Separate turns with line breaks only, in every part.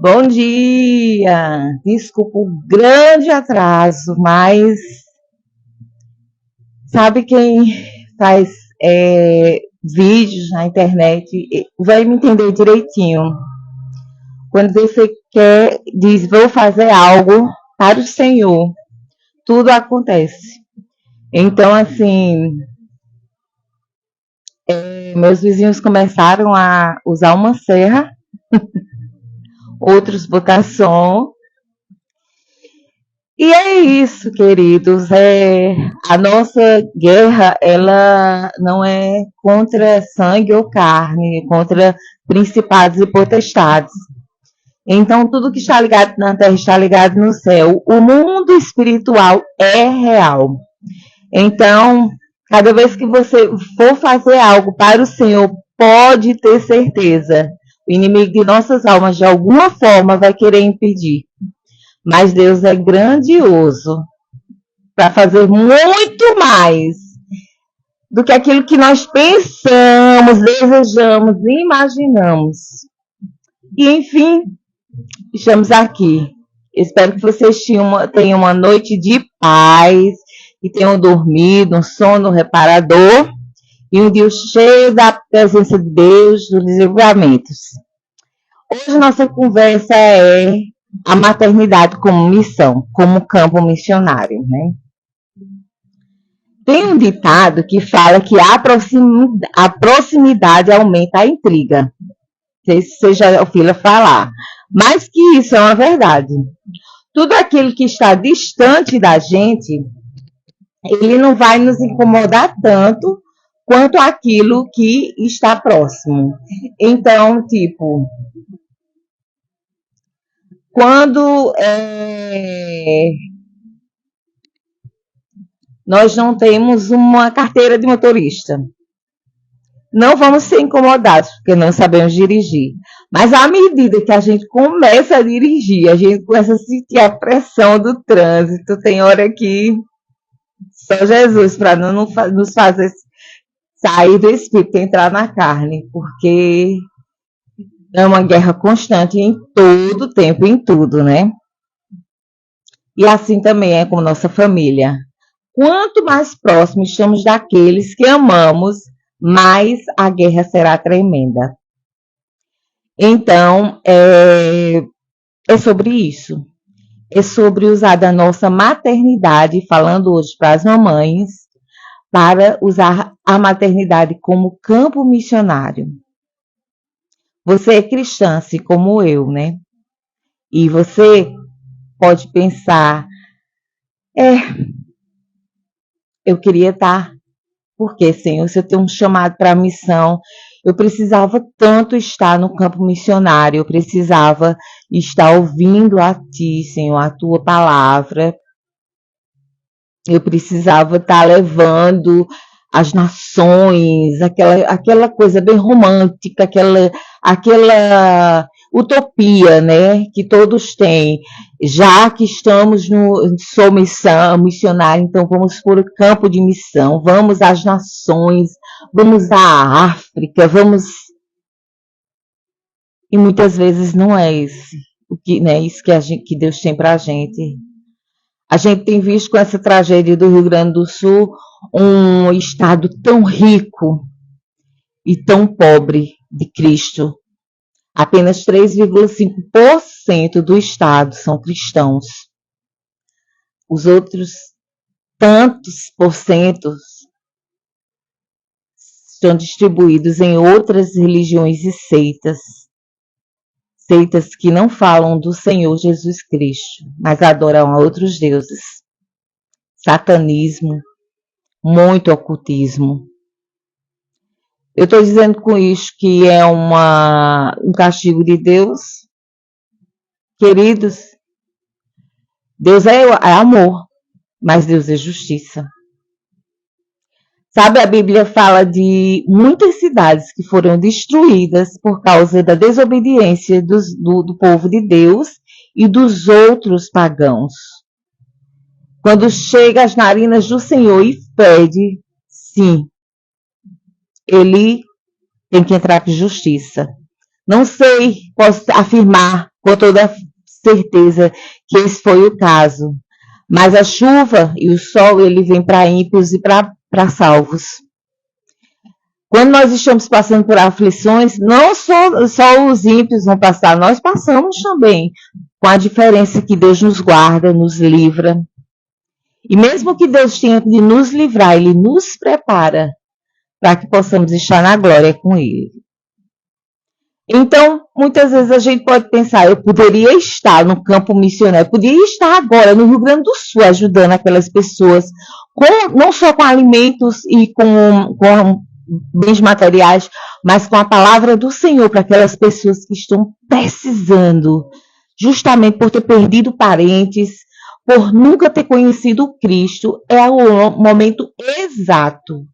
Bom dia! Desculpa o grande atraso, mas sabe quem faz vídeos na internet vai me entender direitinho. Quando você diz vou fazer algo para o Senhor, tudo acontece. Então, assim, meus vizinhos começaram a usar uma serra, outros botar som. E é isso, queridos. A nossa guerra, ela não é contra sangue ou carne, é contra principados e potestades. Então, tudo que está ligado na terra está ligado no céu. O mundo espiritual é real. Então, cada vez que você for fazer algo para o Senhor, pode ter certeza. O inimigo de nossas almas, de alguma forma, vai querer impedir. Mas Deus é grandioso para fazer muito mais do que aquilo que nós pensamos, desejamos, imaginamos. E, enfim, estamos aqui. Espero que vocês tenham uma noite de paz e tenham dormido, um sono reparador e um dia cheio da presença de Deus, dos livramentos. Hoje nossa conversa é a maternidade como missão, como campo missionário, né? Tem um ditado que fala que a proximidade aumenta a intriga. Não sei se você já ouviu falar, mas que isso é uma verdade. Tudo aquilo que está distante da gente, ele não vai nos incomodar tanto quanto aquilo que está próximo. Então, tipo, quando nós não temos uma carteira de motorista, não vamos ser incomodados, porque não sabemos dirigir. Mas à medida que a gente começa a dirigir, a gente começa a sentir a pressão do trânsito. Tem hora que só Jesus para não nos fazer sair do espírito, entrar na carne, porque é uma guerra constante em todo tempo, em tudo, né? E assim também é com nossa família. Quanto mais próximos estamos daqueles que amamos, mais a guerra será tremenda. Então, é sobre isso. É sobre usar da nossa maternidade, falando hoje para as mamães, para usar a maternidade como campo missionário. Você é cristã, assim como eu, né? E você pode pensar, eu queria estar, porque, Senhor, se eu tenho um chamado para a missão, eu precisava tanto estar no campo missionário, eu precisava estar ouvindo a Ti, Senhor, a Tua palavra, eu precisava estar levando as nações, aquela coisa bem romântica, aquela utopia, né, que todos têm. Já que estamos sou missionária, então vamos por o campo de missão, vamos às nações, vamos à África, vamos. E muitas vezes não é esse, isso que Deus tem para a gente. A gente tem visto com essa tragédia do Rio Grande do Sul um estado tão rico e tão pobre de Cristo. Apenas 3,5% do estado são cristãos. Os outros tantos porcentos estão distribuídos em outras religiões e seitas. Seitas que não falam do Senhor Jesus Cristo, mas adoram a outros deuses. Satanismo, muito ocultismo. Eu estou dizendo com isso que é um castigo de Deus. Queridos, Deus é amor, mas Deus é justiça. Sabe, a Bíblia fala de muitas cidades que foram destruídas por causa da desobediência do povo de Deus e dos outros pagãos. Quando chega às narinas do Senhor e pede, sim, ele tem que entrar com justiça. Não sei, posso afirmar com toda certeza que esse foi o caso. Mas a chuva e o sol, ele vem para ímpios e para salvos. Quando nós estamos passando por aflições, não só os ímpios vão passar, nós passamos também, com a diferença que Deus nos guarda, nos livra. E mesmo que Deus tenha de nos livrar, Ele nos prepara para que possamos estar na glória com Ele. Então, muitas vezes a gente pode pensar, eu poderia estar no campo missionário, eu poderia estar agora no Rio Grande do Sul ajudando aquelas pessoas, não só com alimentos e com bens materiais, mas com a palavra do Senhor para aquelas pessoas que estão precisando, justamente por ter perdido parentes, por nunca ter conhecido Cristo. É o momento exato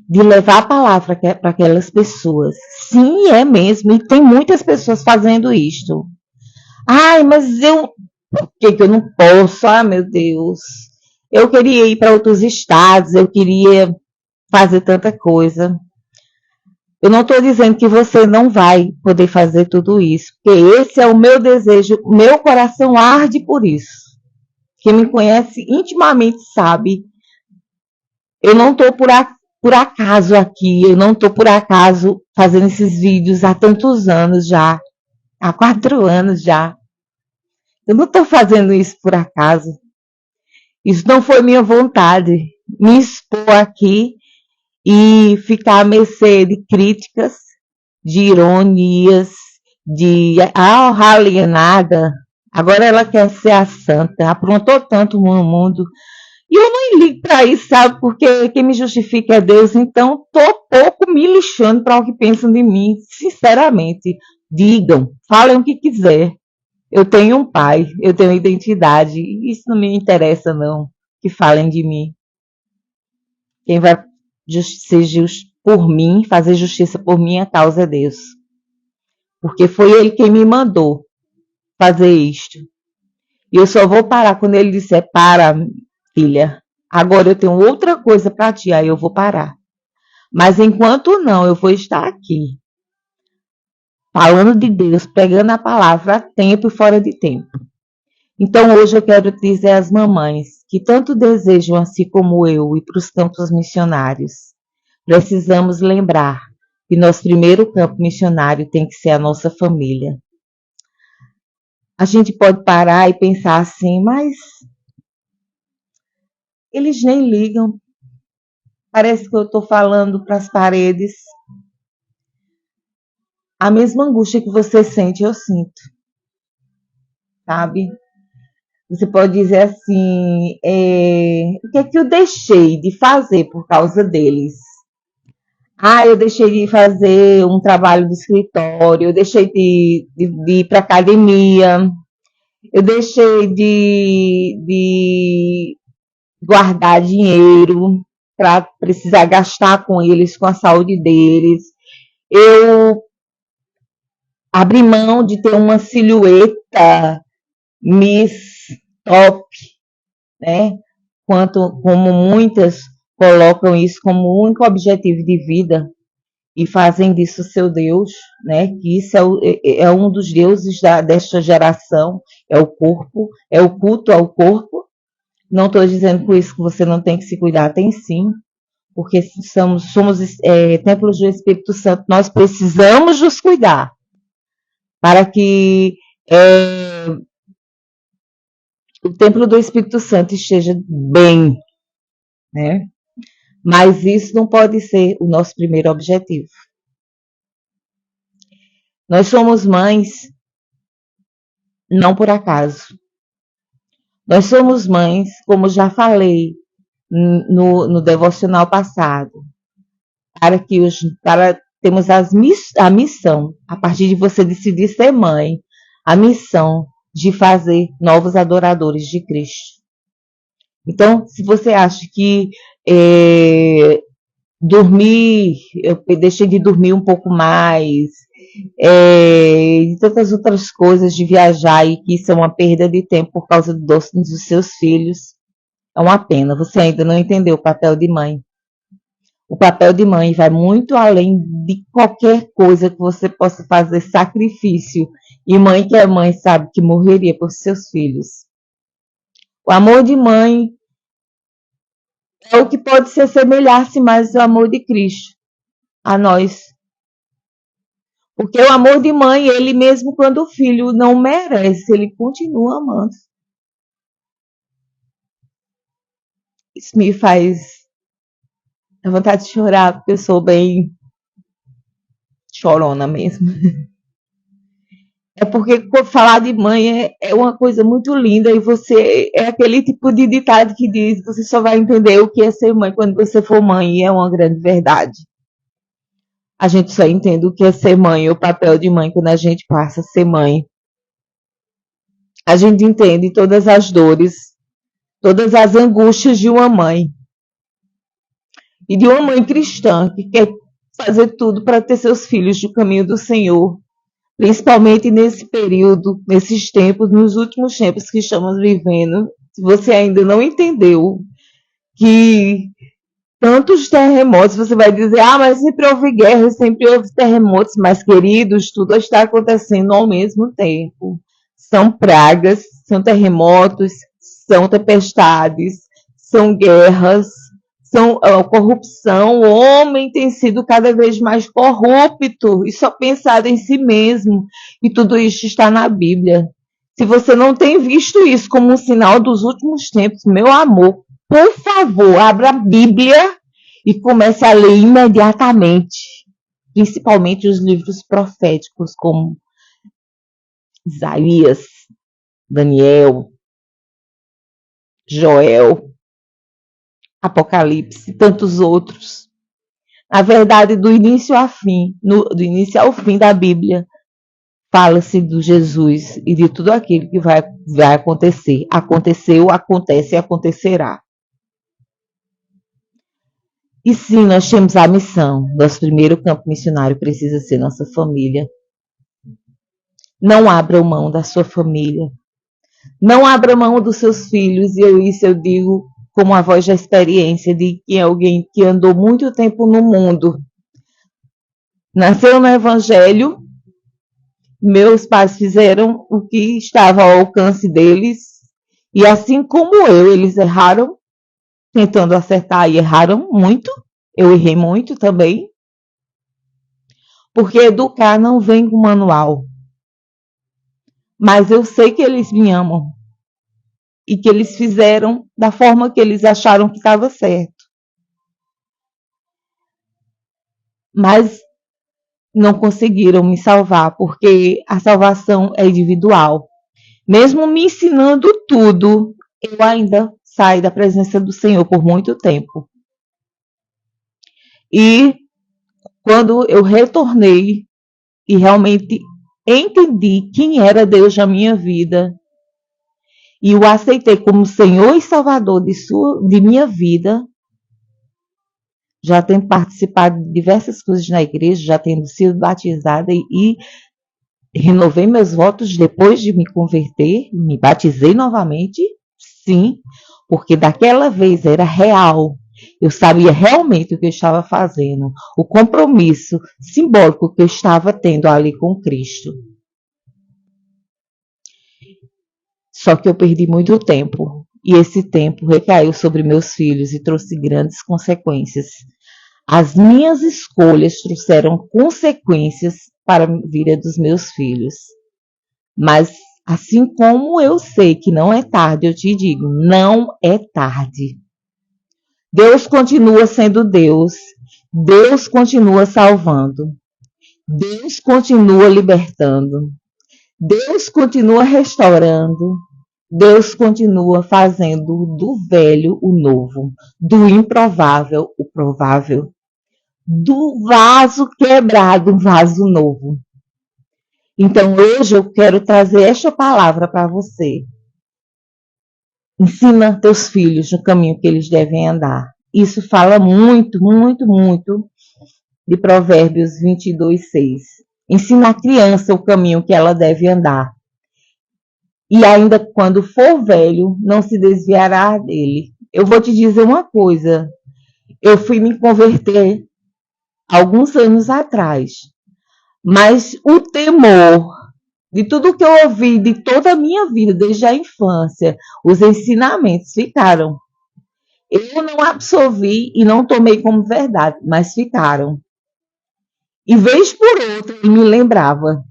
de levar a palavra para aquelas pessoas. Sim, é mesmo, e tem muitas pessoas fazendo isto. Ai, mas por que eu não posso? Ah, meu Deus, eu queria ir para outros estados, eu queria fazer tanta coisa. Eu não estou dizendo que você não vai poder fazer tudo isso, porque esse é o meu desejo, meu coração arde por isso. Quem me conhece intimamente sabe, eu não estou por acaso aqui, eu não estou por acaso fazendo esses vídeos há tantos anos já, há 4 anos já. Eu não estou fazendo isso por acaso. Isso não foi minha vontade, me expor aqui e ficar à mercê de críticas, de ironias, de alienada. Agora ela quer ser a santa, aprontou tanto no mundo. E eu não ligo para isso, sabe? Porque quem me justifica é Deus, então tô pouco me lixando para o que pensam de mim. Sinceramente, digam, falem o que quiser. Eu tenho um pai, eu tenho identidade, isso não me interessa não, que falem de mim. Quem vai ser justo por mim, fazer justiça por minha causa é Deus. Porque foi Ele quem me mandou fazer isto. E eu só vou parar quando Ele disser, para, filha, agora eu tenho outra coisa para ti, aí eu vou parar. Mas enquanto não, eu vou estar aqui, falando de Deus, pregando a palavra a tempo e fora de tempo. Então hoje eu quero dizer às mamães que tanto desejam, assim como eu, ir para os campos missionários. Precisamos lembrar que nosso primeiro campo missionário tem que ser a nossa família. A gente pode parar e pensar assim, mas eles nem ligam. Parece que eu estou falando para as paredes. A mesma angústia que você sente, eu sinto. Sabe? Você pode dizer assim, o que é que eu deixei de fazer por causa deles? Ah, eu deixei de fazer um trabalho de escritório, eu deixei de ir para academia, eu deixei de guardar dinheiro para precisar gastar com eles, com a saúde deles. Eu abri mão de ter uma silhueta Miss Top, né? Como muitas colocam isso como o único objetivo de vida e fazem disso seu Deus, né? Que isso é um dos deuses desta geração, é o corpo, é o culto ao corpo. Não estou dizendo com isso que você não tem que se cuidar, tem sim, porque somos templos do Espírito Santo, nós precisamos nos cuidar para que o templo do Espírito Santo esteja bem, né? Mas isso não pode ser o nosso primeiro objetivo. Nós somos mães não por acaso. Nós somos mães, como já falei no devocional passado, para termos a missão, a partir de você decidir ser mãe, a missão de fazer novos adoradores de Cristo. Então, se você acha que dormir, eu deixei de dormir um pouco mais, e tantas outras coisas de viajar, e que isso é uma perda de tempo por causa dos seus filhos, é uma pena, você ainda não entendeu o papel de mãe. O papel de mãe vai muito além de qualquer coisa que você possa fazer sacrifício. E mãe que é mãe sabe que morreria por seus filhos. O amor de mãe é o que pode se assemelhar-se mais ao amor de Cristo a nós. Porque o amor de mãe, ele mesmo quando o filho não merece, ele continua amando. Isso me faz a vontade de chorar, porque eu sou bem chorona mesmo. É porque falar de mãe é uma coisa muito linda e você é aquele tipo de ditado que diz você só vai entender o que é ser mãe quando você for mãe, e é uma grande verdade. A gente só entende o que é ser mãe, o papel de mãe quando a gente passa a ser mãe. A gente entende todas as dores, todas as angústias de uma mãe. E de uma mãe cristã que quer fazer tudo para ter seus filhos no caminho do Senhor. Principalmente nesse período, nesses tempos, nos últimos tempos que estamos vivendo. Se você ainda não entendeu que tantos terremotos, você vai dizer, mas sempre houve guerra, sempre houve terremotos, mas queridos, tudo está acontecendo ao mesmo tempo. São pragas, são terremotos, são tempestades, são guerras, são corrupção. O homem tem sido cada vez mais corrupto e só pensado em si mesmo. E tudo isso está na Bíblia. Se você não tem visto isso como um sinal dos últimos tempos, meu amor, por favor, abra a Bíblia e comece a ler imediatamente. Principalmente os livros proféticos, como Isaías, Daniel, Joel, Apocalipse e tantos outros. Na verdade, do início ao fim, do início ao fim da Bíblia, fala-se do Jesus e de tudo aquilo que vai acontecer. Aconteceu, acontece e acontecerá. E sim, nós temos a missão. Nosso primeiro campo missionário precisa ser nossa família. Não abra mão da sua família. Não abra mão dos seus filhos. E isso eu digo como a voz da experiência de que é alguém que andou muito tempo no mundo. Nasceu no Evangelho. Meus pais fizeram o que estava ao alcance deles. E assim como eu, eles erraram, tentando acertar, e erraram muito. Eu errei muito também. Porque educar não vem com manual. Mas eu sei que eles me amam. E que eles fizeram da forma que eles acharam que estava certo. Mas não conseguiram me salvar, porque a salvação é individual. Mesmo me ensinando tudo, eu ainda saio da presença do Senhor por muito tempo. E quando eu retornei e realmente entendi quem era Deus na minha vida, e o aceitei como Senhor e Salvador de minha vida, já tendo participado de diversas coisas na igreja, já tendo sido batizada e renovei meus votos depois de me converter, me batizei novamente, sim, porque daquela vez era real. Eu sabia realmente o que eu estava fazendo, o compromisso simbólico que eu estava tendo ali com Cristo. Só que eu perdi muito tempo, e esse tempo recaiu sobre meus filhos e trouxe grandes consequências. As minhas escolhas trouxeram consequências para a vida dos meus filhos. Mas, assim como eu sei que não é tarde, eu te digo, não é tarde. Deus continua sendo Deus. Deus continua salvando. Deus continua libertando. Deus continua restaurando. Deus continua fazendo do velho o novo, do improvável o provável, do vaso quebrado um vaso novo. Então hoje eu quero trazer esta palavra para você. Ensina teus filhos no caminho que eles devem andar. Isso fala muito, muito, muito de Provérbios 22:6. Ensina a criança o caminho que ela deve andar. E ainda quando for velho, não se desviará dele. Eu vou te dizer uma coisa. Eu fui me converter alguns anos atrás, mas o temor de tudo que eu ouvi de toda a minha vida, desde a infância, os ensinamentos ficaram. Eu não absorvi e não tomei como verdade, mas ficaram. E vez por outra, ele me lembrava.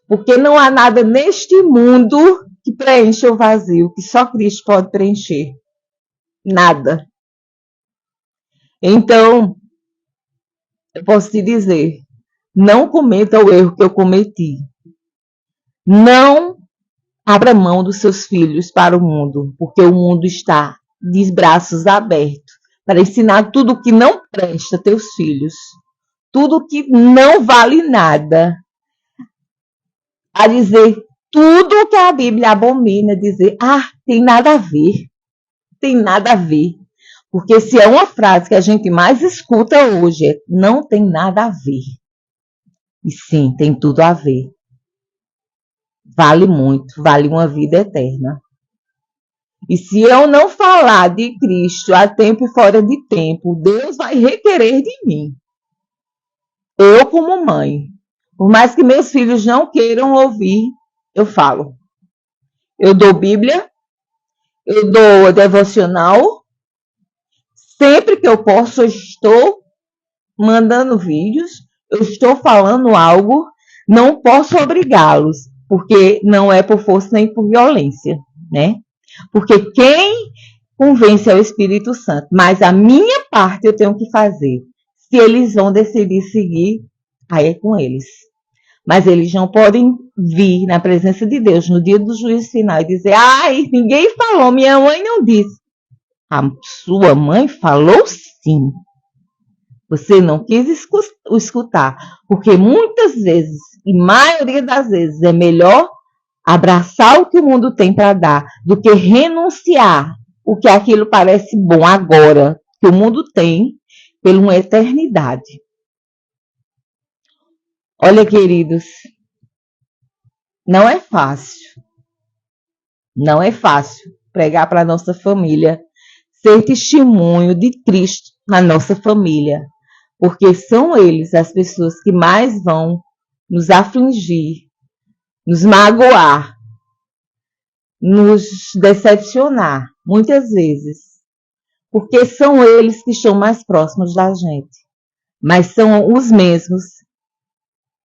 Porque não há nada neste mundo que preencha o vazio, que só Cristo pode preencher. Nada. Então, eu posso te dizer, não cometa o erro que eu cometi. Não abra mão dos seus filhos para o mundo, porque o mundo está de braços abertos para ensinar tudo que não presta a teus filhos, tudo que não vale nada, a dizer tudo que a Bíblia abomina, dizer, tem nada a ver, tem nada a ver. Porque se é uma frase que a gente mais escuta hoje, não tem nada a ver. E sim, tem tudo a ver. Vale muito, vale uma vida eterna. E se eu não falar de Cristo a tempo e fora de tempo, Deus vai requerer de mim. Eu como mãe. Por mais que meus filhos não queiram ouvir, eu falo. Eu dou Bíblia, eu dou devocional. Sempre que eu posso, eu estou mandando vídeos, eu estou falando algo, não posso obrigá-los, porque não é por força nem por violência, né? Porque quem convence é o Espírito Santo, mas a minha parte eu tenho que fazer. Se eles vão decidir seguir, aí é com eles. Mas eles não podem vir na presença de Deus no dia do juízo final e dizer, ninguém falou, minha mãe não disse. A sua mãe falou sim. Você não quis escutar, porque muitas vezes, e maioria das vezes, é melhor abraçar o que o mundo tem para dar do que renunciar o que aquilo parece bom agora, que o mundo tem, por uma eternidade. Olha, queridos, não é fácil. Não é fácil pregar para a nossa família, ser testemunho de Cristo na nossa família, porque são eles as pessoas que mais vão nos afligir, nos magoar, nos decepcionar, muitas vezes, porque são eles que estão mais próximos da gente, mas são os mesmos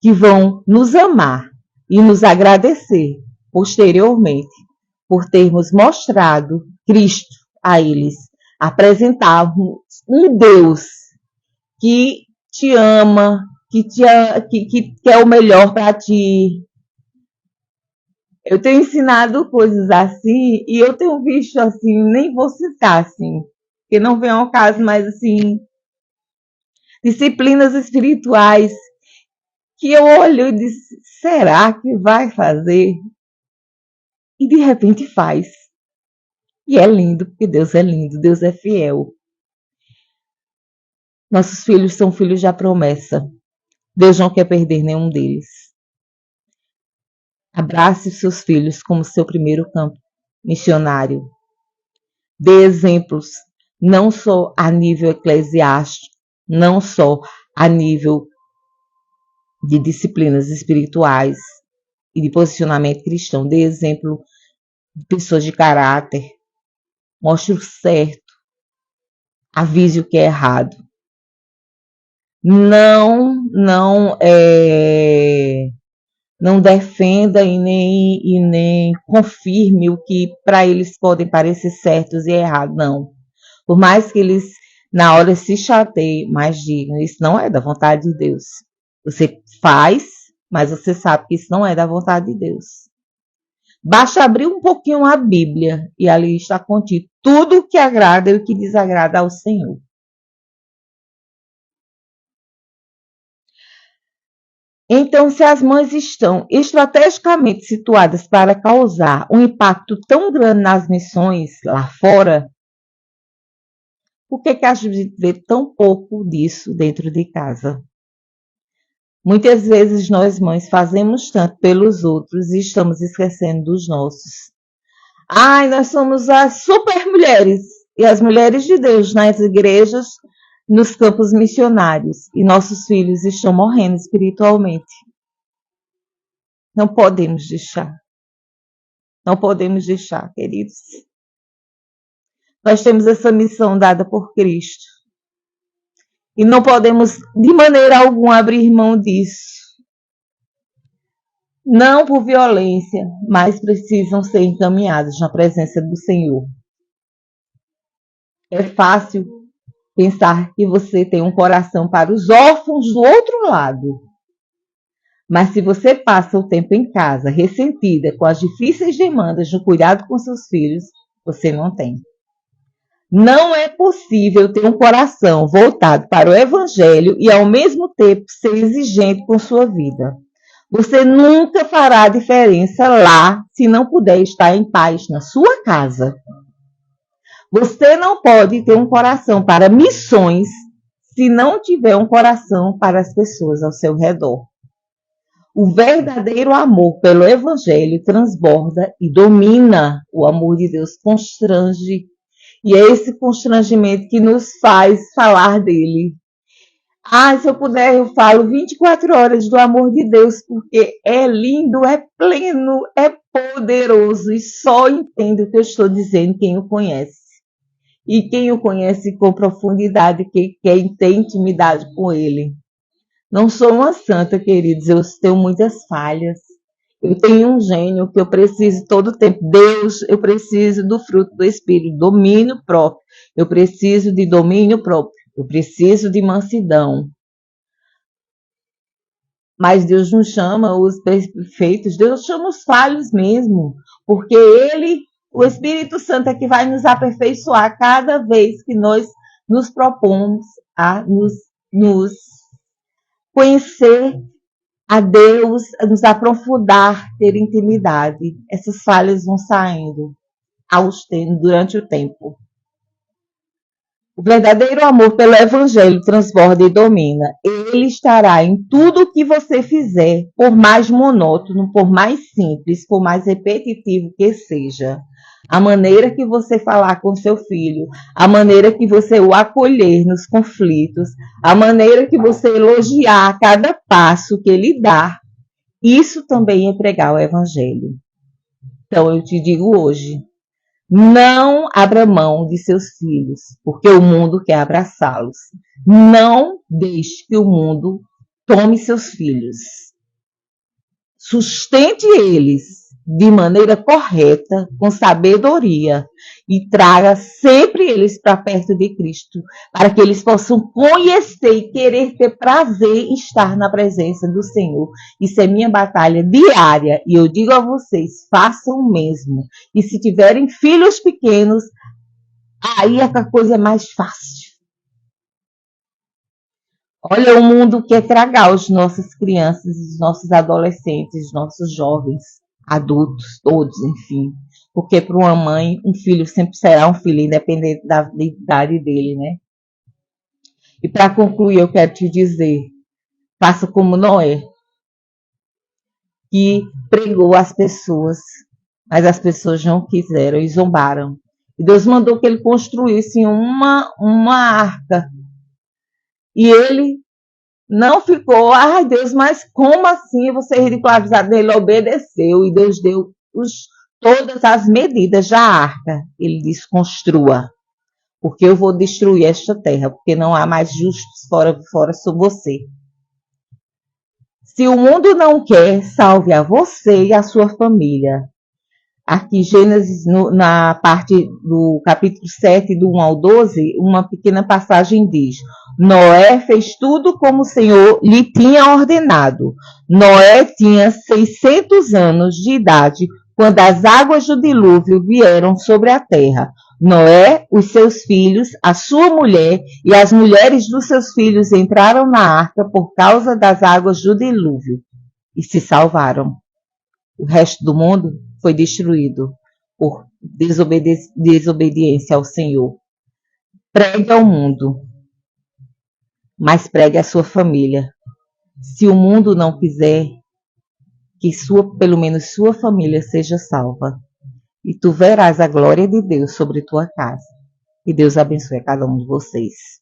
que vão nos amar e nos agradecer posteriormente por termos mostrado Cristo a eles, apresentarmos um Deus que te ama, que quer o melhor para ti. Eu tenho ensinado coisas assim e eu tenho visto assim, nem vou citar assim, porque não vem ao caso, mas assim, disciplinas espirituais que eu olho e disse, será que vai fazer? E de repente faz. E é lindo, porque Deus é lindo, Deus é fiel. Nossos filhos são filhos da promessa. Deus não quer perder nenhum deles. Abrace os seus filhos como seu primeiro campo missionário. Dê exemplos, não só a nível eclesiástico, não só a nível de disciplinas espirituais e de posicionamento cristão. Dê exemplo de pessoas de caráter. Mostre o certo. Avise o que é errado. Não defenda e nem confirme o que para eles podem parecer certos e errados, não. Por mais que eles na hora se chateiem, mas digam, isso não é da vontade de Deus. Você faz, mas você sabe que isso não é da vontade de Deus. Basta abrir um pouquinho a Bíblia e ali está contido tudo o que agrada e o que desagrada ao Senhor. Então, se as mães estão estrategicamente situadas para causar um impacto tão grande nas missões lá fora, por que a gente vê tão pouco disso dentro de casa? Muitas vezes nós mães fazemos tanto pelos outros e estamos esquecendo dos nossos. Nós somos as super mulheres. e as mulheres de Deus nas igrejas, nos campos missionários, e nossos filhos estão morrendo espiritualmente. Não podemos deixar. Não podemos deixar, queridos. Nós temos essa missão dada por Cristo. E não podemos, de maneira alguma, abrir mão disso. Não por violência, mas precisam ser encaminhados na presença do Senhor. É fácil pensar que você tem um coração para os órfãos do outro lado. Mas se você passa o tempo em casa, ressentida, com as difíceis demandas no cuidado com seus filhos, você não tem. Não é possível ter um coração voltado para o Evangelho e, ao mesmo tempo, ser exigente com sua vida. Você nunca fará diferença lá se não puder estar em paz na sua casa. Você não pode ter um coração para missões se não tiver um coração para as pessoas ao seu redor. O verdadeiro amor pelo Evangelho transborda e domina. O amor de Deus constrange. E é esse constrangimento que nos faz falar dele. Se eu puder, eu falo 24 horas do amor de Deus, porque é lindo, é pleno, é poderoso. E só entende o que eu estou dizendo quem o conhece. E quem o conhece com profundidade, quem tem intimidade com ele. Não sou uma santa, queridos, eu tenho muitas falhas. Eu tenho um gênio que eu preciso todo o tempo. Deus, eu preciso do fruto do Espírito, domínio próprio. Eu preciso de domínio próprio. Eu preciso de mansidão. Mas Deus não chama os perfeitos, Deus chama os falhos mesmo. Porque Ele, o Espírito Santo, é que vai nos aperfeiçoar cada vez que nós nos propomos a nos conhecer a Deus, a nos aprofundar, ter intimidade. Essas falhas vão saindo durante o tempo. O verdadeiro amor pelo Evangelho transborda e domina. Ele estará em tudo o que você fizer, por mais monótono, por mais simples, por mais repetitivo que seja. A maneira que você falar com seu filho, a maneira que você o acolher nos conflitos, a maneira que você elogiar a cada passo que ele dá, isso também é pregar o Evangelho. Então eu te digo hoje, não abra mão de seus filhos, porque o mundo quer abraçá-los. Não deixe que o mundo tome seus filhos. Sustente eles de maneira correta, com sabedoria, e traga sempre eles para perto de Cristo, para que eles possam conhecer e querer ter prazer em estar na presença do Senhor. Isso é minha batalha diária, e eu digo a vocês, façam o mesmo. E se tiverem filhos pequenos, aí a coisa é mais fácil. Olha, o mundo quer tragar as nossas crianças, os nossos adolescentes, os nossos jovens, adultos, todos, enfim. Porque para uma mãe, um filho sempre será um filho, independente da idade dele, né? E para concluir, eu quero te dizer, faça como Noé, que pregou às pessoas, mas as pessoas não quiseram e zombaram. E Deus mandou que ele construísse uma arca. E ele não ficou, Deus, mas como assim você ridicularizado? Ele obedeceu e Deus deu todas as medidas da arca. Ele disse, construa, porque eu vou destruir esta terra, porque não há mais justos fora sobre você. Se o mundo não quer, salve a você e a sua família. Aqui, Gênesis, na parte do capítulo 7, do 1 ao 12, uma pequena passagem diz: Noé fez tudo como o Senhor lhe tinha ordenado. Noé tinha 600 anos de idade quando as águas do dilúvio vieram sobre a terra. Noé, os seus filhos, a sua mulher e as mulheres dos seus filhos entraram na arca por causa das águas do dilúvio e se salvaram. O resto do mundo foi destruído por desobediência ao Senhor. Pregue ao mundo, mas pregue à sua família. Se o mundo não quiser, que pelo menos sua família seja salva. E tu verás a glória de Deus sobre tua casa. E Deus abençoe a cada um de vocês.